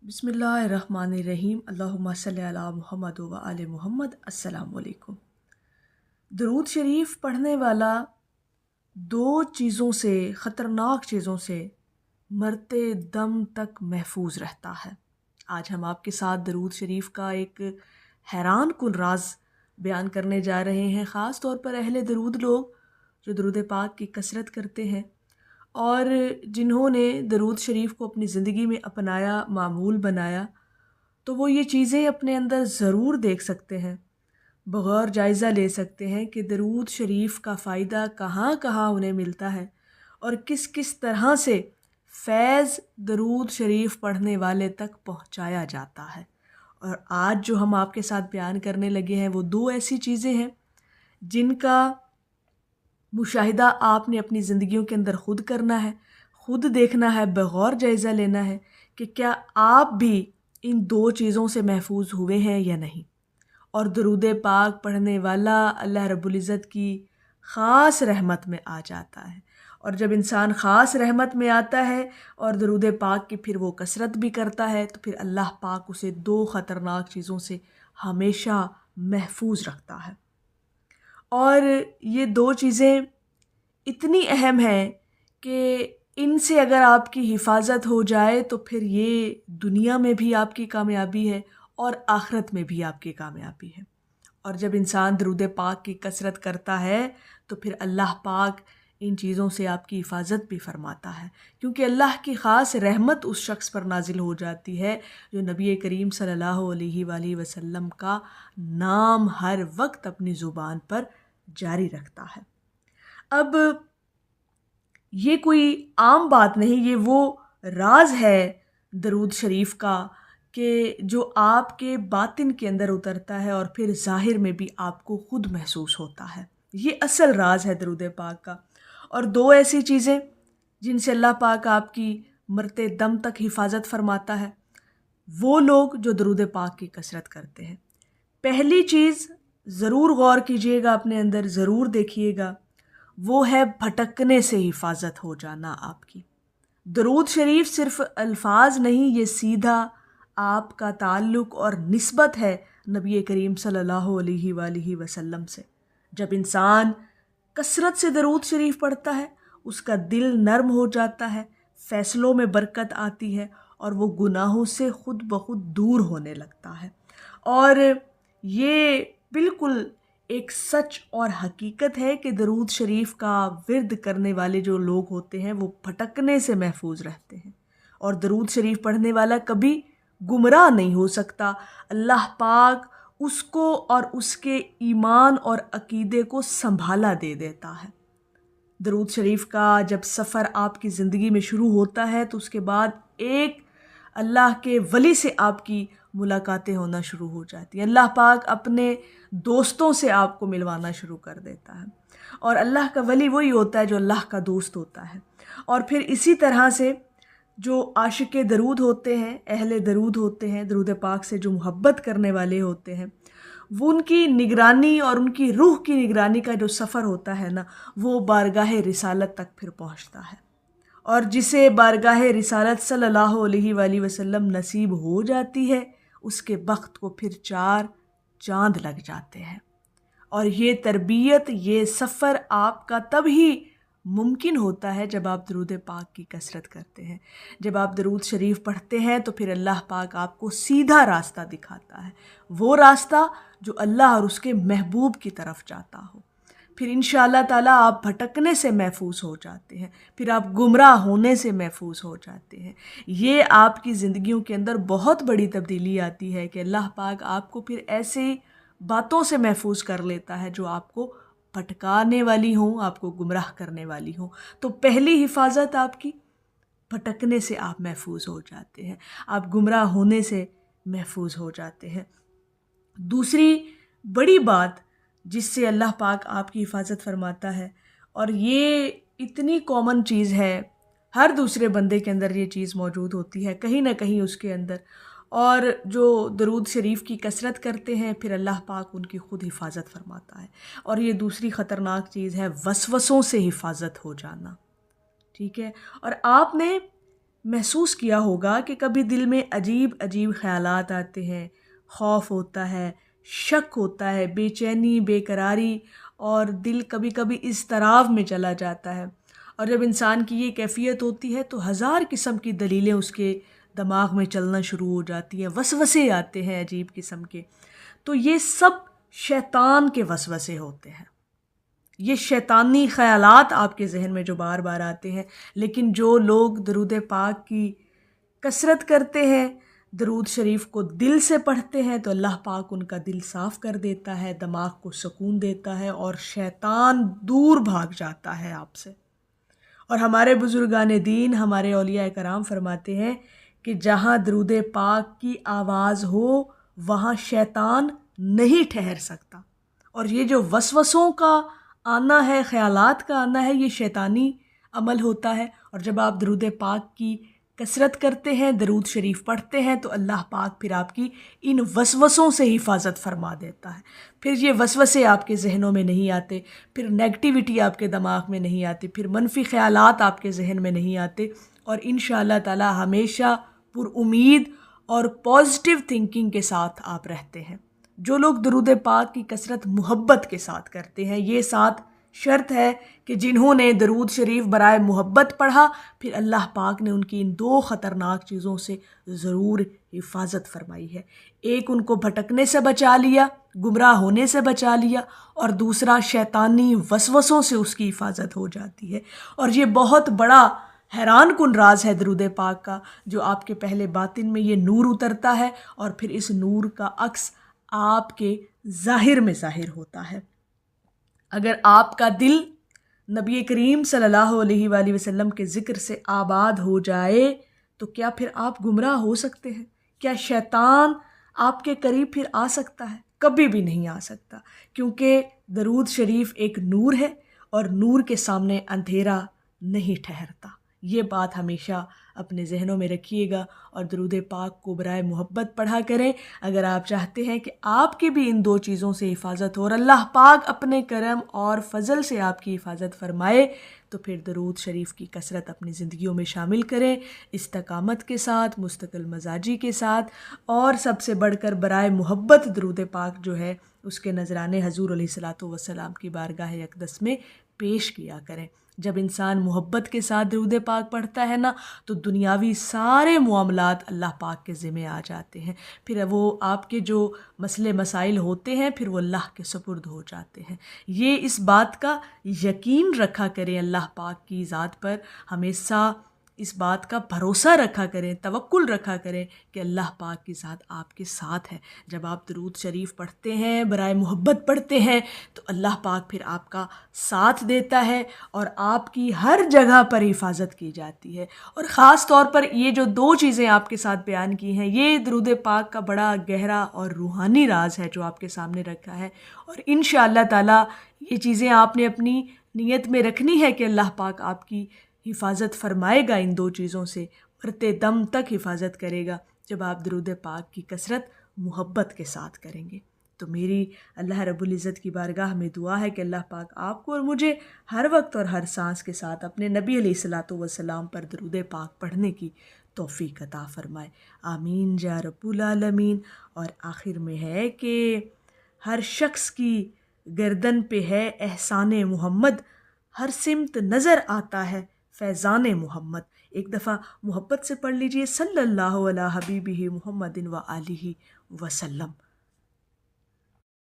بسم اللہ الرحمن الرحیم، اللہم صلی علی محمد و آل محمد۔ السلام علیکم۔ درود شریف پڑھنے والا دو چیزوں سے، خطرناک چیزوں سے مرتے دم تک محفوظ رہتا ہے۔ آج ہم آپ کے ساتھ درود شریف کا ایک حیران کن راز بیان کرنے جا رہے ہیں، خاص طور پر اہل درود لوگ جو درود پاک کی کثرت کرتے ہیں اور جنہوں نے درود شریف کو اپنی زندگی میں اپنایا، معمول بنایا، تو وہ یہ چیزیں اپنے اندر ضرور دیکھ سکتے ہیں، بغور جائزہ لے سکتے ہیں کہ درود شریف کا فائدہ کہاں کہاں انہیں ملتا ہے اور کس کس طرح سے فیض درود شریف پڑھنے والے تک پہنچایا جاتا ہے۔ اور آج جو ہم آپ کے ساتھ بیان کرنے لگے ہیں وہ دو ایسی چیزیں ہیں جن کا مشاہدہ آپ نے اپنی زندگیوں کے اندر خود کرنا ہے، خود دیکھنا ہے، بغور جائزہ لینا ہے کہ کیا آپ بھی ان دو چیزوں سے محفوظ ہوئے ہیں یا نہیں۔ اور درود پاک پڑھنے والا اللہ رب العزت کی خاص رحمت میں آ جاتا ہے، اور جب انسان خاص رحمت میں آتا ہے اور درود پاک کی پھر وہ کثرت بھی کرتا ہے تو پھر اللہ پاک اسے دو خطرناک چیزوں سے ہمیشہ محفوظ رکھتا ہے۔ اور یہ دو چیزیں اتنی اہم ہیں کہ ان سے اگر آپ کی حفاظت ہو جائے تو پھر یہ دنیا میں بھی آپ کی کامیابی ہے اور آخرت میں بھی آپ کی کامیابی ہے۔ اور جب انسان درود پاک کی کثرت کرتا ہے تو پھر اللہ پاک ان چیزوں سے آپ کی حفاظت بھی فرماتا ہے، کیونکہ اللہ کی خاص رحمت اس شخص پر نازل ہو جاتی ہے جو نبی کریم صلی اللہ علیہ وآلہ وسلم کا نام ہر وقت اپنی زبان پر جاری رکھتا ہے۔ اب یہ کوئی عام بات نہیں، یہ وہ راز ہے درود شریف کا کہ جو آپ کے باطن کے اندر اترتا ہے اور پھر ظاہر میں بھی آپ کو خود محسوس ہوتا ہے۔ یہ اصل راز ہے درود پاک کا۔ اور دو ایسی چیزیں جن سے اللہ پاک آپ کی مرتے دم تک حفاظت فرماتا ہے، وہ لوگ جو درود پاک کی کثرت کرتے ہیں۔ پہلی چیز ضرور غور کیجئے گا، اپنے اندر ضرور دیکھیے گا، وہ ہے بھٹکنے سے حفاظت ہو جانا آپ کی۔ درود شریف صرف الفاظ نہیں، یہ سیدھا آپ کا تعلق اور نسبت ہے نبی کریم صلی اللہ علیہ وآلہ وسلم سے۔ جب انسان کثرت سے درود شریف پڑھتا ہے اس کا دل نرم ہو جاتا ہے، فیصلوں میں برکت آتی ہے اور وہ گناہوں سے خود بخود دور ہونے لگتا ہے۔ اور یہ بالکل ایک سچ اور حقیقت ہے کہ درود شریف کا ورد کرنے والے جو لوگ ہوتے ہیں وہ بھٹکنے سے محفوظ رہتے ہیں، اور درود شریف پڑھنے والا کبھی گمراہ نہیں ہو سکتا۔ اللہ پاک اس کو اور اس کے ایمان اور عقیدے کو سنبھالا دے دیتا ہے۔ درود شریف کا جب سفر آپ کی زندگی میں شروع ہوتا ہے تو اس کے بعد ایک اللہ کے ولی سے آپ کی ملاقاتیں ہونا شروع ہو جاتی ہیں۔ اللہ پاک اپنے دوستوں سے آپ کو ملوانا شروع کر دیتا ہے، اور اللہ کا ولی وہی ہوتا ہے جو اللہ کا دوست ہوتا ہے۔ اور پھر اسی طرح سے جو عاشق درود ہوتے ہیں، اہل درود ہوتے ہیں، درود پاک سے جو محبت کرنے والے ہوتے ہیں، وہ ان کی نگرانی اور ان کی روح کی نگرانی کا جو سفر ہوتا ہے نا، وہ بارگاہ رسالت تک پھر پہنچتا ہے۔ اور جسے بارگاہ رسالت صلی اللہ علیہ وآلہ وسلم نصیب ہو جاتی ہے، اس کے بخت کو پھر چار چاند لگ جاتے ہیں۔ اور یہ تربیت، یہ سفر آپ کا تب ہی ممکن ہوتا ہے جب آپ درود پاک کی کثرت کرتے ہیں۔ جب آپ درود شریف پڑھتے ہیں تو پھر اللہ پاک آپ کو سیدھا راستہ دکھاتا ہے، وہ راستہ جو اللہ اور اس کے محبوب کی طرف جاتا ہو۔ پھر انشاءاللہ تعالیٰ آپ بھٹکنے سے محفوظ ہو جاتے ہیں، پھر آپ گمراہ ہونے سے محفوظ ہو جاتے ہیں۔ یہ آپ کی زندگیوں کے اندر بہت بڑی تبدیلی آتی ہے کہ اللہ پاک آپ کو پھر ایسے باتوں سے محفوظ کر لیتا ہے جو آپ کو بھٹکانے والی ہوں، آپ کو گمراہ کرنے والی ہوں۔ تو پہلی حفاظت آپ کی بھٹکنے سے آپ محفوظ ہو جاتے ہیں، آپ گمراہ ہونے سے محفوظ ہو جاتے ہیں۔ دوسری بڑی بات جس سے اللہ پاک آپ کی حفاظت فرماتا ہے، اور یہ اتنی کامن چیز ہے، ہر دوسرے بندے کے اندر یہ چیز موجود ہوتی ہے کہیں نہ کہیں اس کے اندر، اور جو درود شریف کی کثرت کرتے ہیں پھر اللہ پاک ان کی خود حفاظت فرماتا ہے۔ اور یہ دوسری خطرناک چیز ہے وسوسوں سے حفاظت ہو جانا، ٹھیک ہے؟ اور آپ نے محسوس کیا ہوگا کہ کبھی دل میں عجیب عجیب خیالات آتے ہیں، خوف ہوتا ہے، شک ہوتا ہے، بے چینی، بے قراری، اور دل کبھی کبھی اضطراب میں چلا جاتا ہے۔ اور جب انسان کی یہ کیفیت ہوتی ہے تو ہزار قسم کی دلیلیں اس کے دماغ میں چلنا شروع ہو جاتی ہیں، وسوسے آتے ہیں عجیب قسم کے۔ تو یہ سب شیطان کے وسوسے ہوتے ہیں، یہ شیطانی خیالات آپ کے ذہن میں جو بار بار آتے ہیں۔ لیکن جو لوگ درود پاک کی کثرت کرتے ہیں، درود شریف کو دل سے پڑھتے ہیں، تو اللہ پاک ان کا دل صاف کر دیتا ہے، دماغ کو سکون دیتا ہے، اور شیطان دور بھاگ جاتا ہے آپ سے۔ اور ہمارے بزرگان دین، ہمارے اولیاء کرام فرماتے ہیں کہ جہاں درود پاک کی آواز ہو وہاں شیطان نہیں ٹھہر سکتا۔ اور یہ جو وسوسوں کا آنا ہے، خیالات کا آنا ہے، یہ شیطانی عمل ہوتا ہے۔ اور جب آپ درود پاک کی کثرت کرتے ہیں، درود شریف پڑھتے ہیں، تو اللہ پاک پھر آپ کی ان وسوسوں سے حفاظت فرما دیتا ہے۔ پھر یہ وسوسے آپ کے ذہنوں میں نہیں آتے، پھر نیگیٹیوٹی آپ کے دماغ میں نہیں آتی، پھر منفی خیالات آپ کے ذہن میں نہیں آتے، اور انشاءاللہ تعالی ہمیشہ پر امید اور پازیٹیو تھنکنگ کے ساتھ آپ رہتے ہیں۔ جو لوگ درود پاک کی کثرت محبت کے ساتھ کرتے ہیں، یہ 7 شرط ہے کہ جنہوں نے درود شریف برائے محبت پڑھا، پھر اللہ پاک نے ان کی ان 2 خطرناک چیزوں سے ضرور حفاظت فرمائی ہے۔ ایک، ان کو بھٹکنے سے بچا لیا، گمراہ ہونے سے بچا لیا، اور دوسرا شیطانی وسوسوں سے اس کی حفاظت ہو جاتی ہے۔ اور یہ بہت بڑا حیران کن راز ہے درود پاک کا، جو آپ کے پہلے باطن میں یہ نور اترتا ہے، اور پھر اس نور کا عکس آپ کے ظاہر میں ظاہر ہوتا ہے۔ اگر آپ کا دل نبی کریم صلی اللہ علیہ وآلہ وسلم کے ذکر سے آباد ہو جائے تو کیا پھر آپ گمراہ ہو سکتے ہیں؟ کیا شیطان آپ کے قریب پھر آ سکتا ہے؟ کبھی بھی نہیں آ سکتا، کیونکہ درود شریف ایک نور ہے، اور نور کے سامنے اندھیرا نہیں ٹھہرتا۔ یہ بات ہمیشہ اپنے ذہنوں میں رکھیے گا، اور درود پاک کو برائے محبت پڑھا کریں اگر آپ چاہتے ہیں کہ آپ کی بھی ان 2 چیزوں سے حفاظت ہو، اور اللہ پاک اپنے کرم اور فضل سے آپ کی حفاظت فرمائے۔ تو پھر درود شریف کی کثرت اپنی زندگیوں میں شامل کریں، استقامت کے ساتھ، مستقل مزاجی کے ساتھ، اور سب سے بڑھ کر برائے محبت درود پاک جو ہے اس کے نذرانے حضور علیہ الصلاۃ والسلام کی بارگاہ اقدس میں پیش کیا کریں۔ جب انسان محبت کے ساتھ درود پاک پڑھتا ہے نا، تو دنیاوی سارے معاملات اللہ پاک کے ذمہ آ جاتے ہیں، پھر وہ آپ کے جو مسئلے مسائل ہوتے ہیں پھر وہ اللہ کے سپرد ہو جاتے ہیں۔ یہ اس بات کا یقین رکھا کریں اللہ پاک کی ذات پر، ہمیشہ اس بات کا بھروسہ رکھا کریں، توکل رکھا کریں کہ اللہ پاک کی ذات آپ کے ساتھ ہے۔ جب آپ درود شریف پڑھتے ہیں، برائے محبت پڑھتے ہیں، تو اللہ پاک پھر آپ کا ساتھ دیتا ہے، اور آپ کی ہر جگہ پر حفاظت کی جاتی ہے۔ اور خاص طور پر یہ جو 2 چیزیں آپ کے ساتھ بیان کی ہیں، یہ درود پاک کا بڑا گہرا اور روحانی راز ہے جو آپ کے سامنے رکھا ہے، اور انشاءاللہ تعالی یہ چیزیں آپ نے اپنی نیت میں رکھنی ہے کہ اللہ پاک آپ کی حفاظت فرمائے گا، ان 2 چیزوں سے مرتے دم تک حفاظت کرے گا جب آپ درود پاک کی کثرت محبت کے ساتھ کریں گے۔ تو میری اللہ رب العزت کی بارگاہ میں دعا ہے کہ اللہ پاک آپ کو اور مجھے ہر وقت اور ہر سانس کے ساتھ اپنے نبی علیہ الصلاۃ والسلام پر درود پاک پڑھنے کی توفیق عطا فرمائے، آمین یا رب العالمین۔ اور آخر میں ہے کہ ہر شخص کی گردن پہ ہے احسان محمد، ہر سمت نظر آتا ہے فیضان محمد۔ ایک دفعہ محبت سے پڑھ لیجئے، صلی اللہ علیہ حبیبہ محمد و آلہ وسلم۔